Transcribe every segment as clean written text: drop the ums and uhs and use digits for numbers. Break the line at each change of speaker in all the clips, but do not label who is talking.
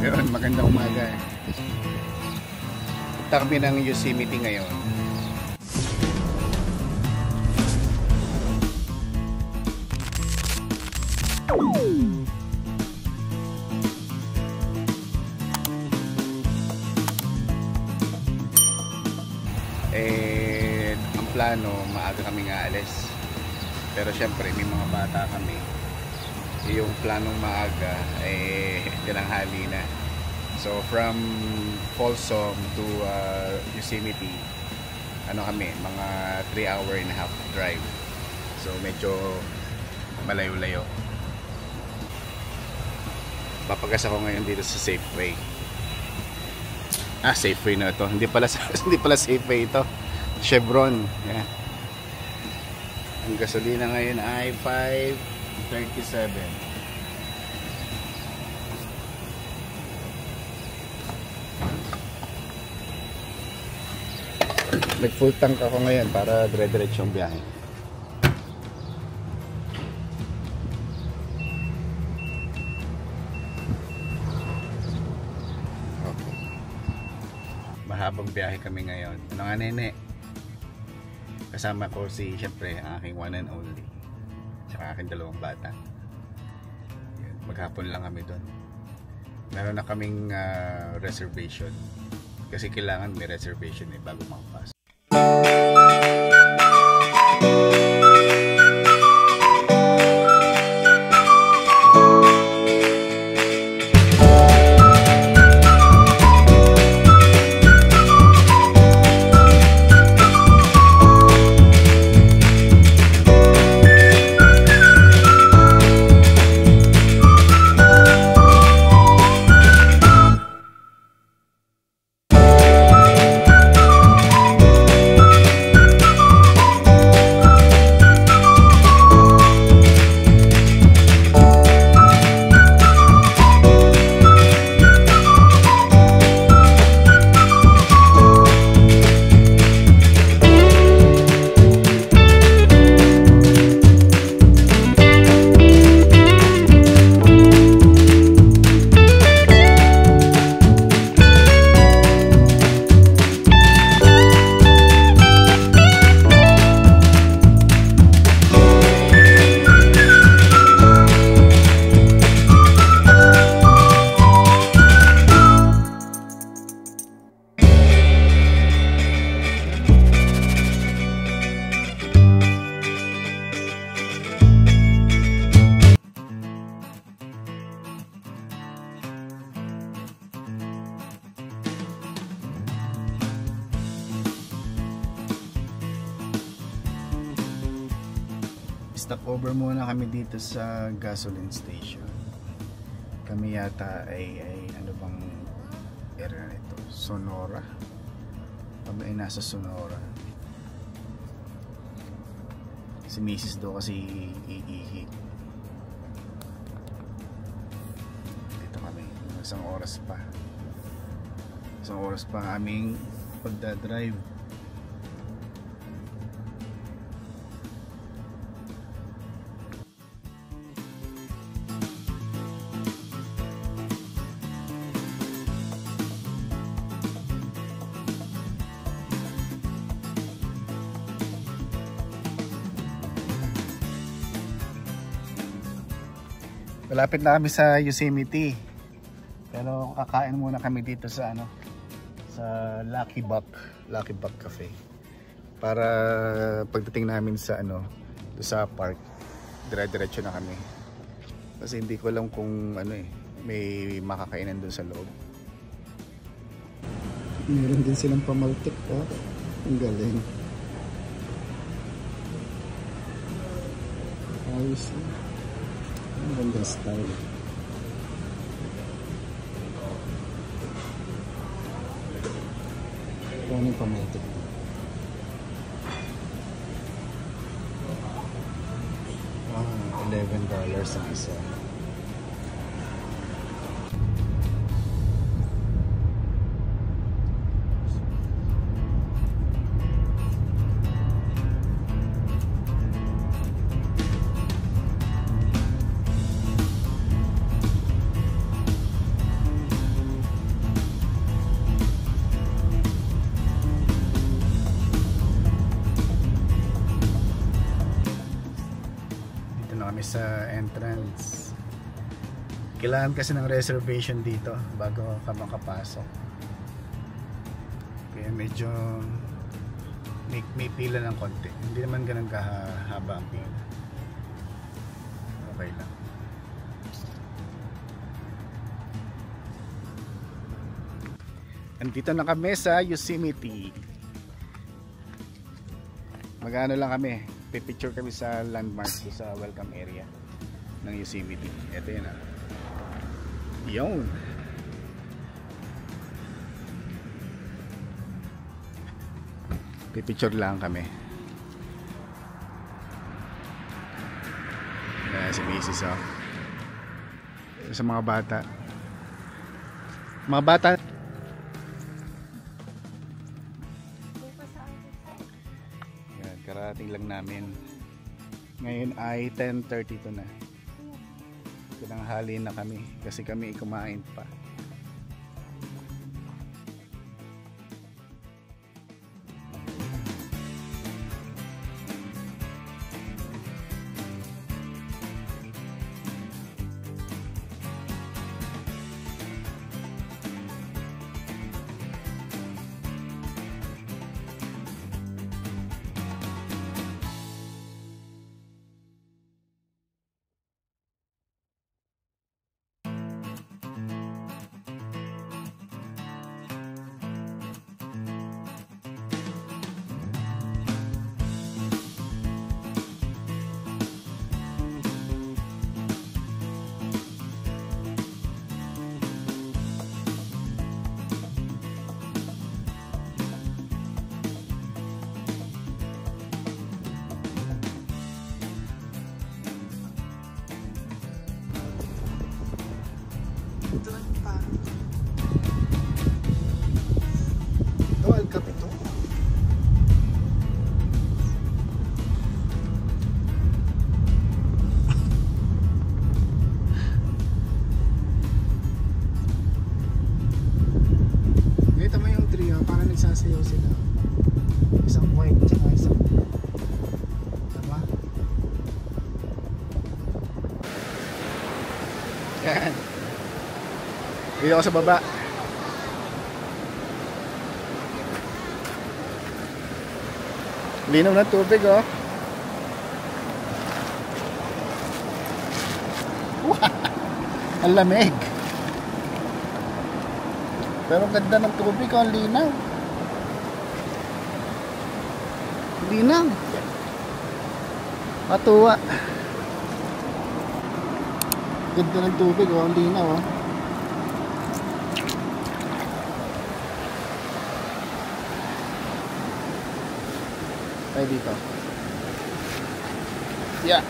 Yun, magandang umaga. Punta kami ng Yosemite ngayon. Ang plano, maaga kami nga alis. Pero syempre, may mga bata kami. Yung planong maaga tinanghali na. So from Folsom to Yosemite, kami, mga 3.5 hour drive. So medyo malayo-layo. Papagas ako ngayon dito sa Safeway. Safeway na ito. Hindi pala Safeway ito. Chevron. Yeah. Ang gasolina ngayon ay 5.37. Nag full tank ako ngayon para dire-diretso yung biyahe. Okay. Mahabang biyahe kami ngayon. Ano nga, nene? Kasama ko syempre ang aking one and only, tsaka aking dalawang bata. Maghapon lang kami doon. Meron na kaming reservation kasi kailangan may reservation bago makapasok. Stop over muna kami dito sa gasoline station. Kami yata ay ano bang area nito? Sonora. Kami ay nasa Sonora. Si Mrs. daw kasi iihi. Dito kami. Isang oras pa ang aming pagdadrive. Malapit na kami sa Yosemite. Pero kakain muna kami dito sa sa Lucky Buck Cafe. Para pagdating namin sa sa park, dire-diretso na kami. Kasi hindi ko alam kung may makakainan doon sa loob. Meron din silang pamaltik pa. Ang galing. Ayos. Ang gandang style. Ito yung pamaltik. $11 ang isa. sa entrance. Kailangan kasi ng reservation dito bago ka makapasok. Kaya medyo may pila ng konti. Hindi naman ganun kahaba ang pila. Okay lang. Andito na kami sa Yosemite. Mag-ano lang kami, pipicture kami sa landmark sa welcome area ng Yosemite. Ito yun ah. Yun. Pipicture lang kami. Ayan si Mrs. Oh. Sa mga bata. Mga bata. Ayan, karating lang namin. Ngayon ay 10:32 na. Tinanghali na kami kasi kami kumain pa. Doon pa. Ito, El Capito. Nakita mo yung trio, parang nagsasayaw sila. Isang white, tsaka isang tama? Yan. Dito ako sa baba. Linaw na tubig oh. Wow! Ang lamig. Pero ganda ng tubig oh, ang linaw. Linaw. Matuwa. Ganda ng tubig oh, ang linaw oh. Tayo dito. Yeah.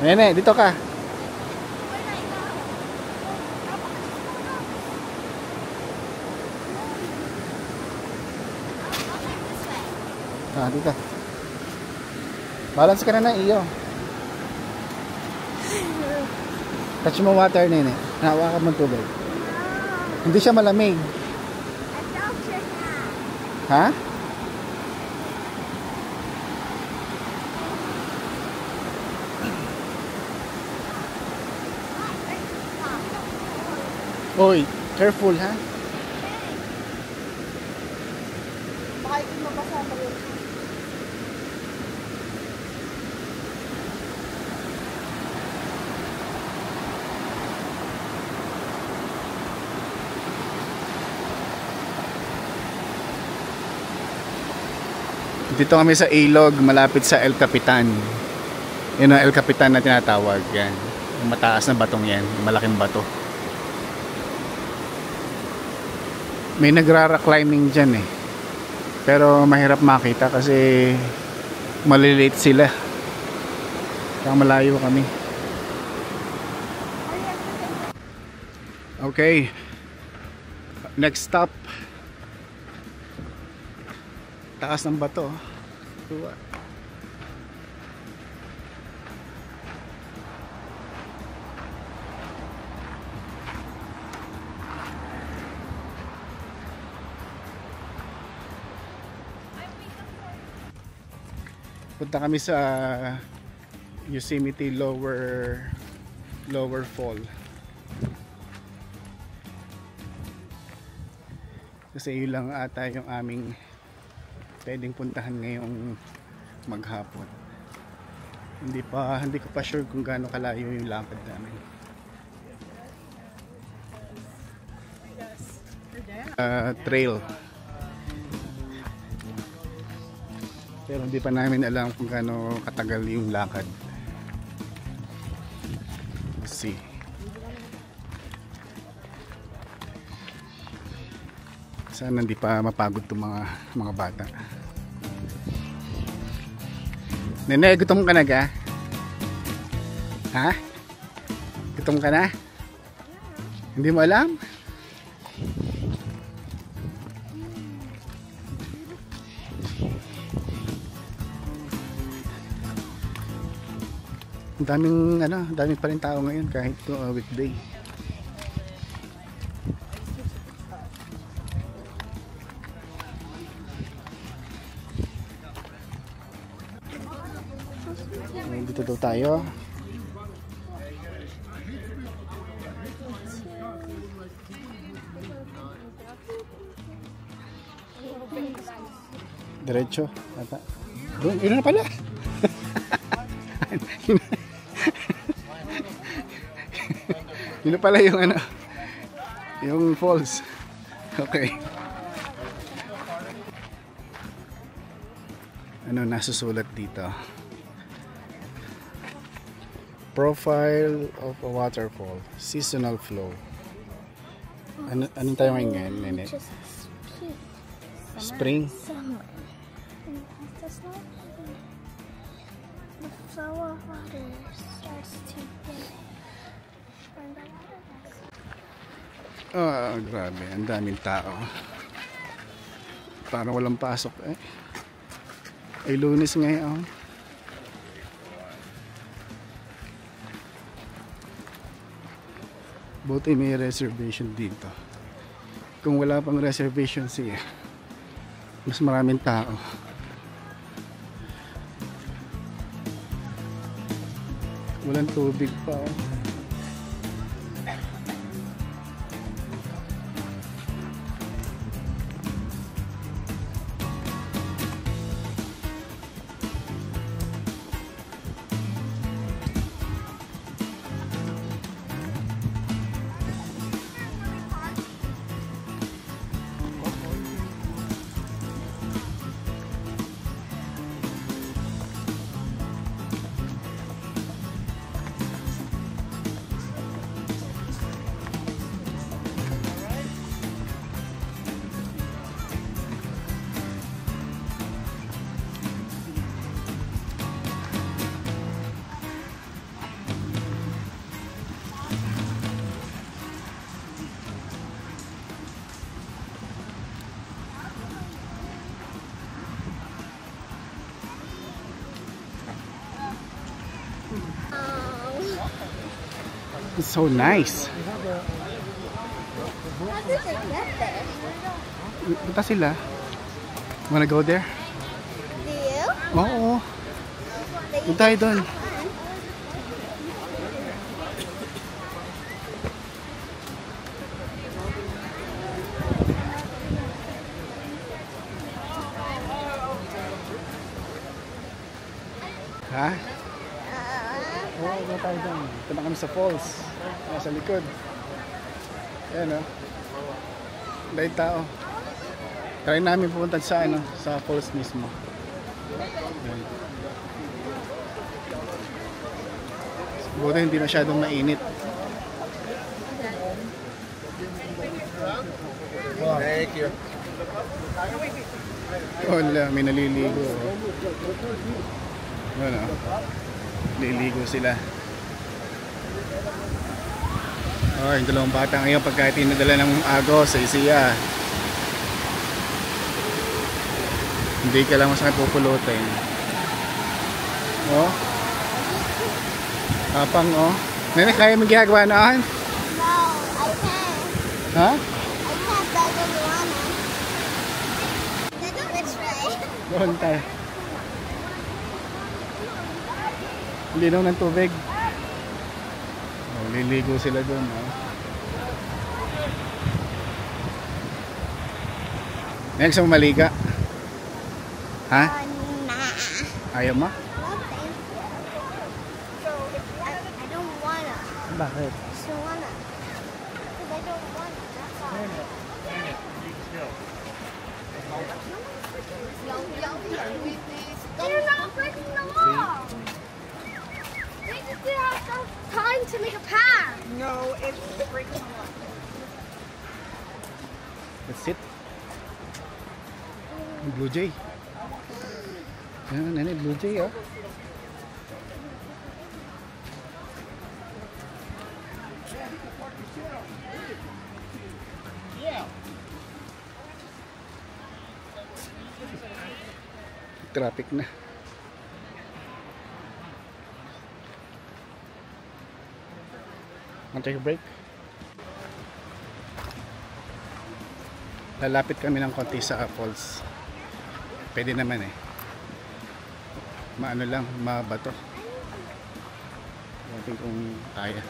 Nene, dito ka. Ah, dito. Balance ka na ng iyo. Touch mo water, nene. Nahawakan mo tubig. Hindi siya malamig. Ha? Oy, careful ha.
Baka hindi mabasa mo yun.
Dito kami sa ilog, malapit sa El Capitan. Yun ang El Capitan na tinatawag. Yan. Yung mataas na batong yan. Yung malaking bato. May nagrara climbing dyan eh. Pero mahirap makita kasi malilate sila. Kaya malayo kami. Okay. Next stop. Taas ng bato. Tuwa. Punta kami sa Yosemite Lower Fall. Kasi yun lang ata yung aming pwedeng puntahan ngayong maghapon. Hindi ko pa sure kung gaano kalayo yung lakad namin. Trail. Pero hindi pa namin alam kung gaano katagal yung lakad. Let's see. Sana hindi pa mapagod itong mga bata. Nene, gutom ka na ga? Ha? Gutom ka na? Hindi mo alam? Daming pa rin tao ngayon kahit weekday. Dito daw tayo. Diretso. Doon, yun na pala. Yun na pala yung yung falls. Okay. Nasusulat dito? Profile of a waterfall, seasonal flow. Anong tayo ngayon, Nene? Spring?
Summer. The flow of water starts to get.
Grabe, ang daming tao. Parang walang pasok ay Lunes ngayon. Buti may reservation dito. Kung wala pang reservation siya, mas maraming tao. Walang tubig pa. It's so nice.
How did they get there?
Punta sila. Wanna go there?
Do you?
Oo. Punta tayo doon. Ha? Oo, punta tayo doon. Ito na kami sa falls. Sa likod. Ayan o. Dahil tao. Try namin pupunta sa sa falls mismo. Ayan. Buti hindi masyadong mainit.
Thank you.
Wala, may naliligo. Ano? Liligo sila. Yung dalawang bata ngayon pagka tinadala ng agos sa isiya. Hindi ka lang masakit pupulutin. Oh. Kapang Nene, kaya mo ginagawa noon?
No, I can't.
Ha?
I can't, but I really wanna. Which way?
Doon tayo. Linaw ng tubig. Oh, liligo sila doon. Oh. Next mo maliga. Ha? Ayaw mo?
No, thank you. So, I don't wanna.
Bakit?
I still wanna. Because I don't wanna. That's all. They're not breaking the law. They just didn't have enough time to make a path.
No, it's breaking the law.
That's it. Blue Jay. Yan, nene, Blue Jay, oh. Traffic na. Want to take a break? Lalapit kami ng konti sa falls. Pwede naman eh. Maano lang, mabato. Natin kung kaya.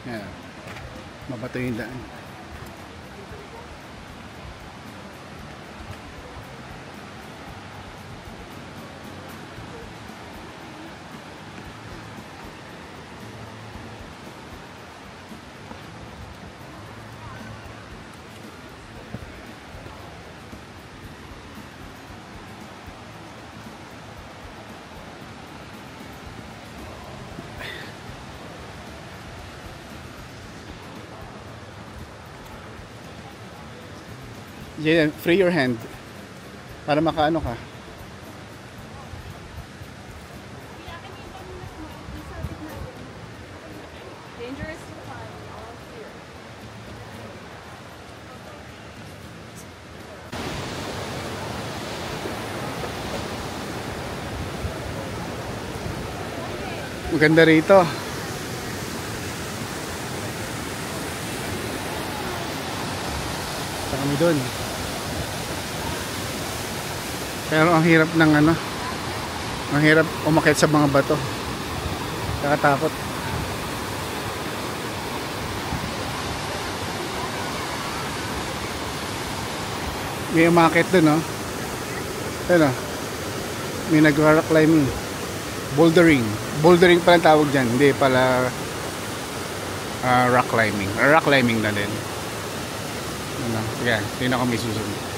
Yan. Mabato yung daan. Yeah, free your hand para makaano ka.
Dangerous to climb, all here.
Maganda rito. Sa kami doon. Pero ang hirap ng ano. Ang hirap umakyat sa mga bato. Nakatakot. May umakyat doon, oh. Ano? May nag-rock climbing. Bouldering. Bouldering pala tawag dyan. Hindi pala rock climbing. Rock climbing na din. Ano? Sige, tingnan ko may susunod.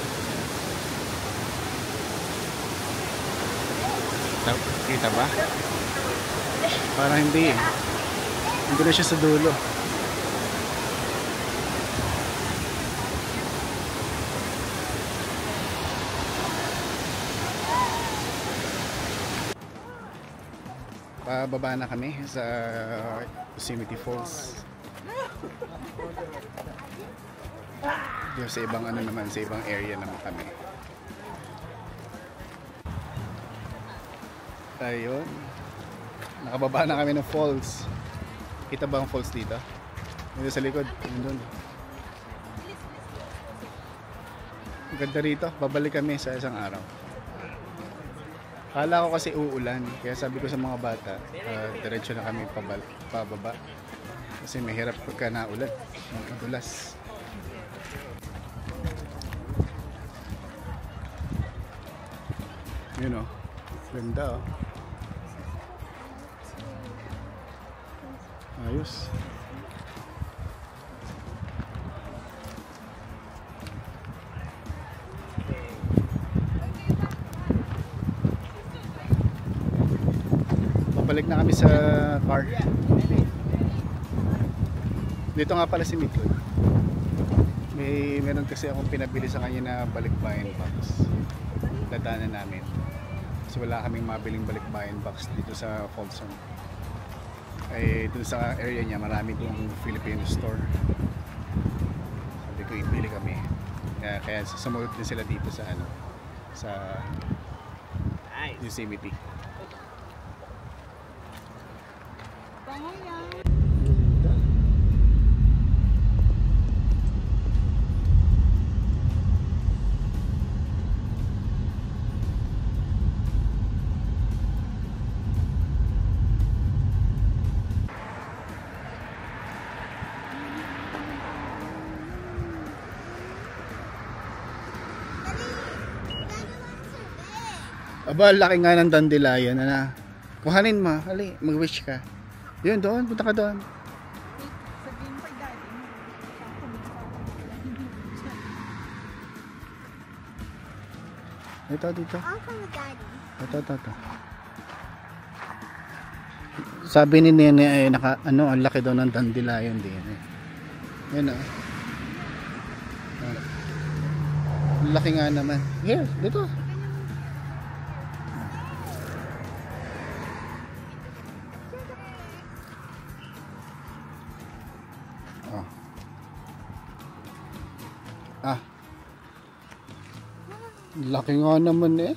Kita ba? Parang hindi eh. Hindi na siya sa dulo. Pababa na kami sa Yosemite Falls. Yung sa ibang ano naman, sa ibang area naman kami. Ayun. Nakababa na kami ng falls. Kita ba ang falls dito? Dito sa likod. Doon. Ang ganda rito. Babalik kami sa isang araw. Kala ko kasi uulan. Kaya sabi ko sa mga bata, diretso na kami pababa. Kasi mahirap pagka naulan. Madulas. Yun o. Ganda o. Ayos. Babalik na kami sa car. Dito nga pala si Miklo. Meron kasi akong pinabili sa kanya na balikbayan box. Dadaanan namin. Kasi wala kaming mabiling balikbayan box dito sa Folsom. Ay dun sa area niya marami itong Filipino store. Sabi ko ibili kami. Kaya sumunod din sila dito sa ano, sa Yosemite.
Bango yan.
Aba, laki nga ng dandelion na. Kuhanin mo, hali, mag-wish ka. Yun, doon, punta ka doon.
Sabihin mo kay daddy.
Ito, dito.
I'll come with Daddy.
Ito. Sabi ni Nene ay ang laki daw ng dandelion din. Yan ah. Ang laki nga naman. Here, dito. Oh. Ah. Laki nga naman eh.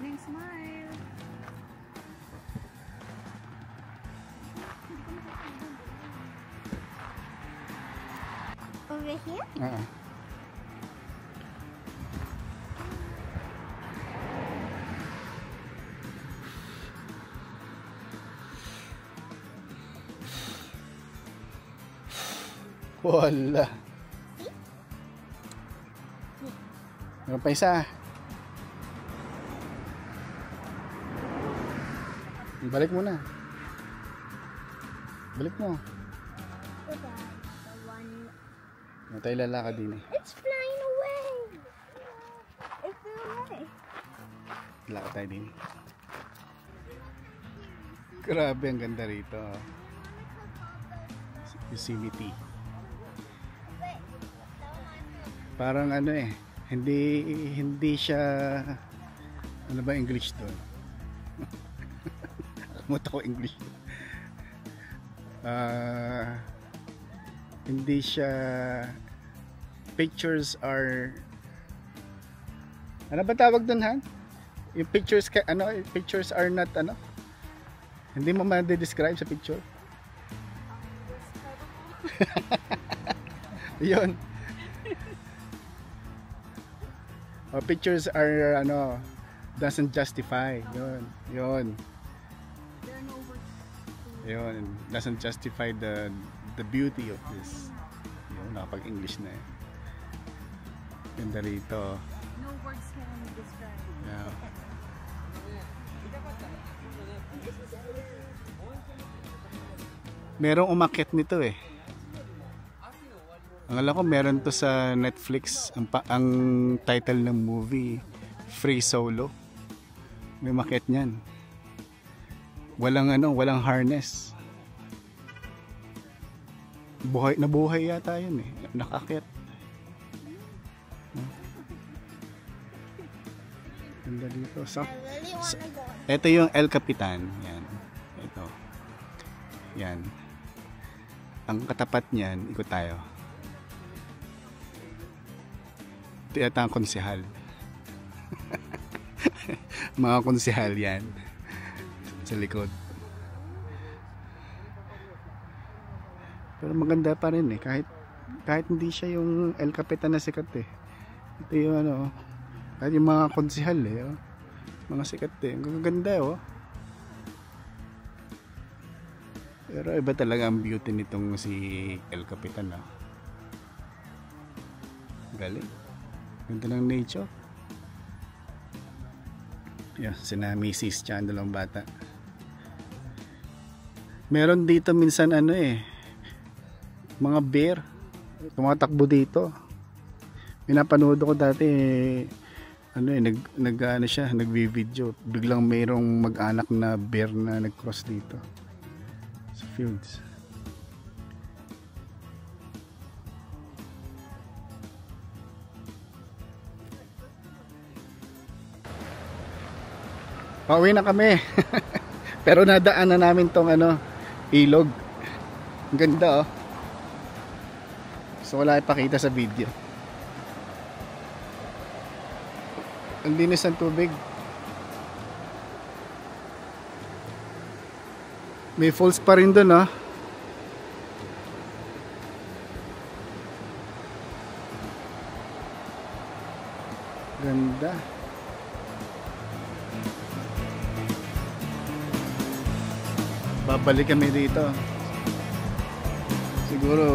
Nice smile.
Over here?
Ah. Wala. Meron pa isa. Balik mo na. Balik mo.
The one.
Matay lalakad din eh.
It's flying away. It flew away.
Lakad tayo din. Grabe, ang ganda rito. Yosemite. Parang ano eh, hindi siya, ano ba English doon? Muta ko English. Hindi siya, pictures are, ano ba tawag doon, Han? Yung pictures, pictures are not, hindi mo ma-describe sa picture. Yun. Pictures are doesn't justify. Yun. Doesn't justify the beauty of this. Yun, nakapag-English na eh. Ganda rito.
No words can describe.
Yeah. Merong umakyat nito eh. Ang alam ko meron to sa Netflix, ang title ng movie Free Solo. May umakyat niyan. Walang harness. Nabuhay yata yun eh. Nakakyat. Ganda dito. So,
I really wanna go.
ito yung El Capitan. Yan. Ito. Yan. Ang katapat niyan, ikot tayo. Ito yata ang konsehal. Mga konsehal yan. Sa likod. Pero maganda pa rin eh. Kahit hindi siya yung El Capitan na sikat eh. Ito yung kahit yung mga konsehal eh. Mga sikat eh. Ang ganda oh. Pero iba talaga ang beauty nitong si El Capitan ah. Galing. Ganda ng nature. Yan, sina Mrs. Chan, dalawang bata. Meron dito minsan mga bear tumatakbo dito. Pinapanood ko dati nagvi-video. Biglang mayroong mag-anak na bear na nag-cross dito sa fields. Pauwi na kami. Pero nadaan na namin tong ilog. Ang ganda oh. So wala ipakita sa video. Ang linis ng tubig. May falls pa rin doon oh. Ganda. Babalik kami dito. Siguro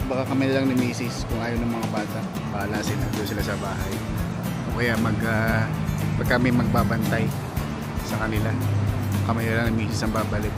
baka kami lang ni Mrs. kung ayaw ng mga bata. Bahala sila, doon sila sa bahay. O kaya pag kami magbabantay sa kanila. Kami na lang ng misis ang babalik.